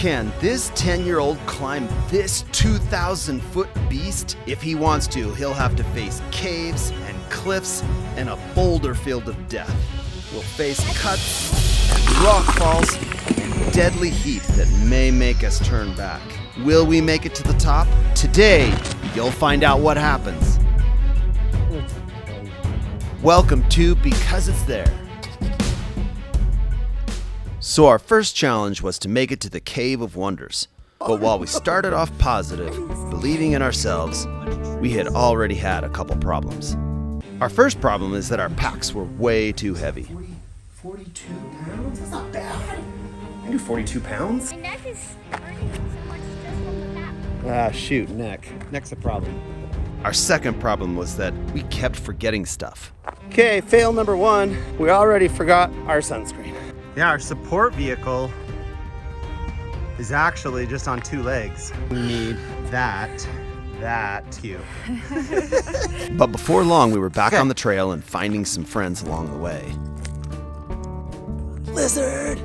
Can this 10-year-old climb this 2,000-foot beast? If he wants to, he'll have to face caves and cliffs and a boulder field of death. We'll face cuts and rock falls and deadly heat that may make us turn back. Will we make it to the top? Today, you'll find out what happens. Welcome to Because It's There. So our first challenge was to make it to the Cave of Wonders. But while we started off positive, believing in ourselves, we had already had a couple problems. Our first problem is that our packs were way too heavy. 42 pounds? That's not bad. I do 42 pounds? My neck is hurting so much just on the back. Shoot, neck. Neck's a problem. Our second problem was that we kept forgetting stuff. Okay, fail number one. We already forgot our sunscreen. Yeah, our support vehicle is actually just on 2 legs. We need that, too. But before long, we were back on the trail and finding some friends along the way. Lizard!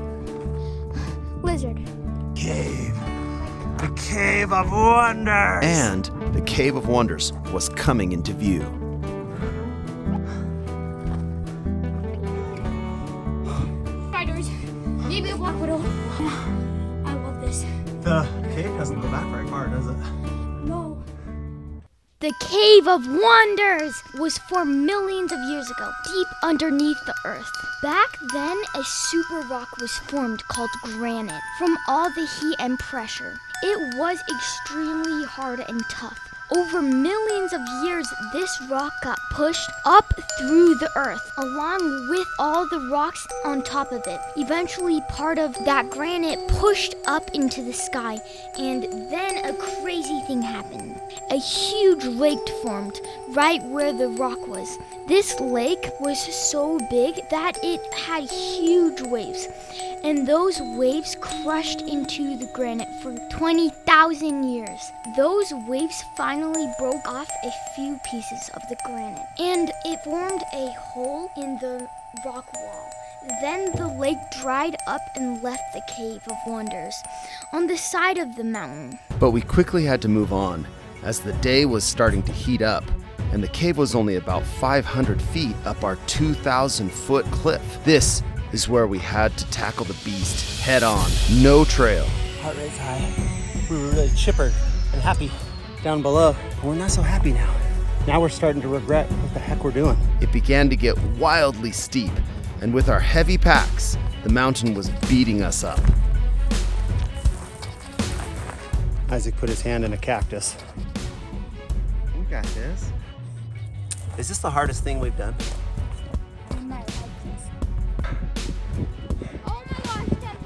Cave. The Cave of Wonders! And the Cave of Wonders was coming into view. Spiders. Maybe a black widow. I love this. The cave doesn't go back very far, does it? No. The Cave of Wonders was formed millions of years ago, deep underneath the earth. Back then, a super rock was formed called granite from all the heat and pressure. It was extremely hard and tough. Over millions of years, this rock got pushed up through the earth, along with all the rocks on top of it. Eventually, part of that granite pushed up into the sky, and then a crazy thing happened. A huge lake formed right where the rock was. This lake was so big that it had huge waves, and those waves crushed into the granite for 20,000 years. Those waves finally broke off a few pieces of the granite, and it formed a hole in the rock wall. Then the lake dried up and left the Cave of Wonders on the side of the mountain. But we quickly had to move on, as the day was starting to heat up, and the cave was only about 500 feet up our 2,000-foot cliff. This is where we had to tackle the beast head on, no trail. Heart rate's high. We were really chipper and happy down below. But we're not so happy now. Now we're starting to regret what the heck we're doing. It began to get wildly steep, and with our heavy packs, the mountain was beating us up. Isaac put his hand in a cactus. We got this. Is this the hardest thing we've done?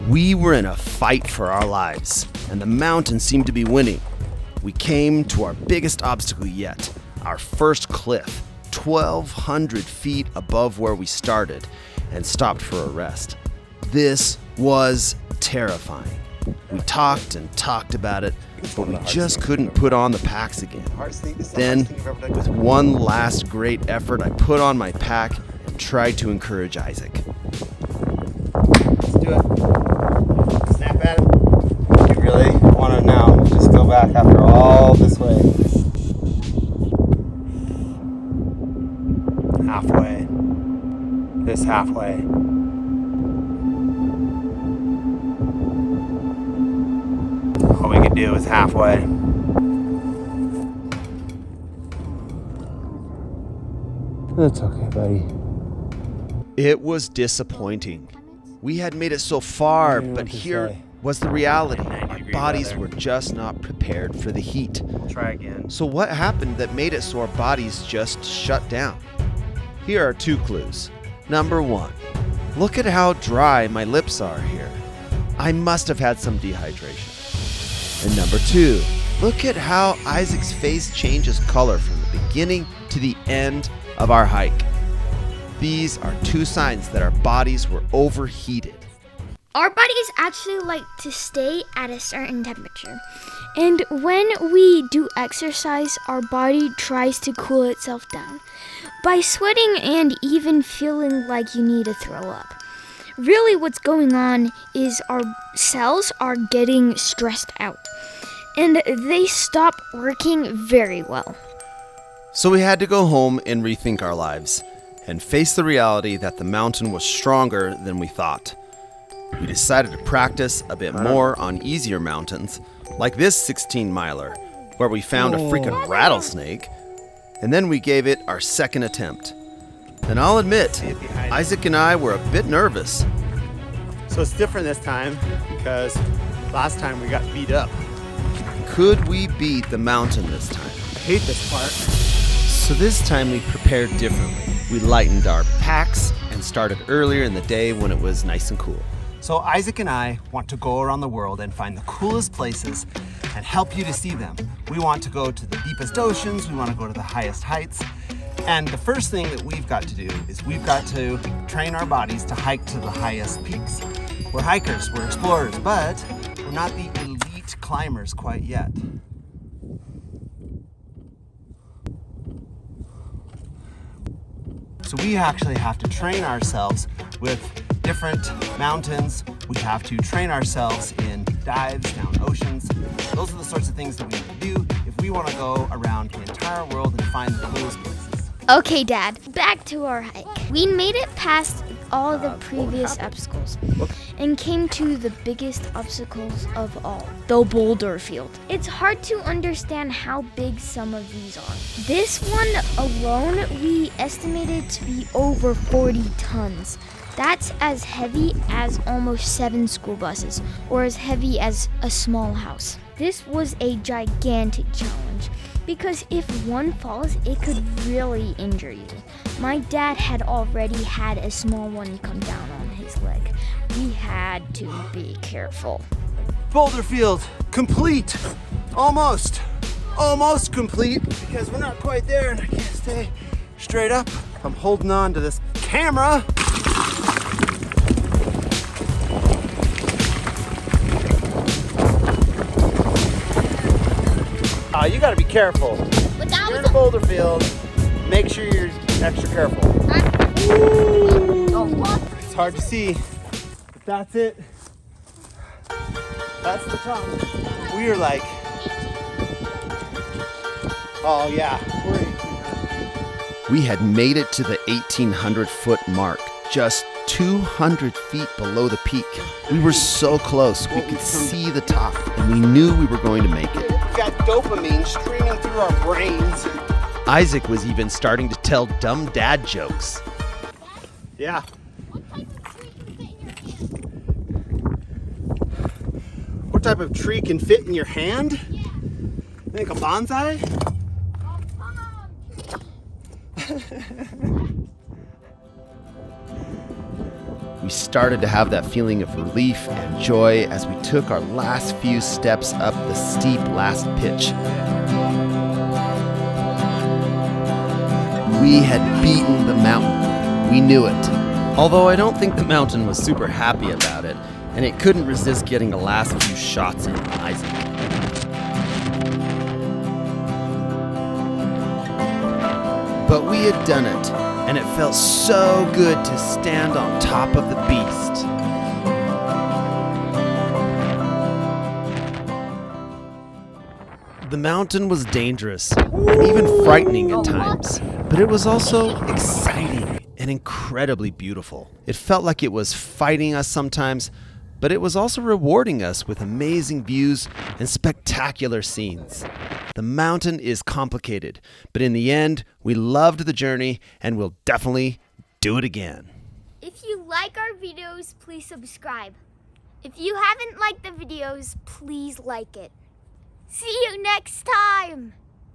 We were in a fight for our lives, and the mountain seemed to be winning. We came to our biggest obstacle yet, our first cliff, 1,200 feet above where we started, and stopped for a rest. This was terrifying. We talked and talked about it, but we just couldn't put on the packs again. Then, with one last great effort, I put on my pack and tried to encourage Isaac. Let's do it. Snap at it. You really want to now just go back after all this way. Halfway. This halfway. All we could do is halfway. That's okay, buddy. It was disappointing. We had made it so far, but here was the reality. Our bodies were just not prepared for the heat. We'll try again. So what happened that made it so our bodies just shut down? Here are 2 clues. Number 1, look at how dry my lips are here. I must have had some dehydration. And number 2, look at how Isaac's face changes color from the beginning to the end of our hike. These are 2 signs that our bodies were overheated. Our bodies actually like to stay at a certain temperature. And when we do exercise, our body tries to cool itself down by sweating and even feeling like you need to throw up. Really what's going on is our cells are getting stressed out, and they stop working very well. So we had to go home and rethink our lives and face the reality that the mountain was stronger than we thought. We decided to practice a bit more on easier mountains, like this 16-miler, where we found a freaking rattlesnake, and then we gave it our second attempt. And I'll admit, Isaac and I were a bit nervous. So it's different this time because last time we got beat up. Could we beat the mountain this time? I hate this part. So this time we prepared differently. We lightened our packs and started earlier in the day when it was nice and cool. So Isaac and I want to go around the world and find the coolest places and help you to see them. We want to go to the deepest oceans, we want to go to the highest heights. And the first thing that we've got to do is we've got to train our bodies to hike to the highest peaks. We're hikers, we're explorers, but we're not the elite climbers quite yet. So we actually have to train ourselves with different mountains. We have to train ourselves in dives down oceans. Those are the sorts of things that we need to do if we want to go around the entire world and find the coolest places. Okay, Dad, back to our hike. We made it past all the previous obstacles and came to the biggest obstacles of all, the boulder field. It's hard to understand how big some of these are. This one alone, we estimated to be over 40 tons. That's as heavy as almost 7 school buses, or as heavy as a small house. This was a gigantic challenge, because if one falls, it could really injure you. My dad had already had a small one come down on his leg. We had to be careful. Boulder field complete. Almost complete, because we're not quite there and I can't stay straight up. I'm holding on to this camera. You gotta be careful. You're in a boulder field. Make sure you're extra careful. It's hard to see, but that's it. That's the top. We are like, oh yeah, we're 1,800. We had made it to the 1,800-foot mark, just 200 feet below the peak. We were so close, we could see the top, and we knew we were going to make it. We got dopamine streaming through our brains. Isaac was even starting to tell dumb dad jokes. Yeah. What type of tree can fit in your hand? You think a bonsai? We started to have that feeling of relief and joy as we took our last few steps up the steep last pitch. We had beaten the mountain. We knew it. Although I don't think the mountain was super happy about it, and it couldn't resist getting the last few shots in on Isaac. But we had done it, and it felt so good to stand on top of the beast. The mountain was dangerous and even frightening at times, but it was also exciting and incredibly beautiful. It felt like it was fighting us sometimes, but it was also rewarding us with amazing views and spectacular scenes. The mountain is complicated, but in the end, we loved the journey and we'll definitely do it again. If you like our videos, please subscribe. If you haven't liked the videos, please like it. See you next time!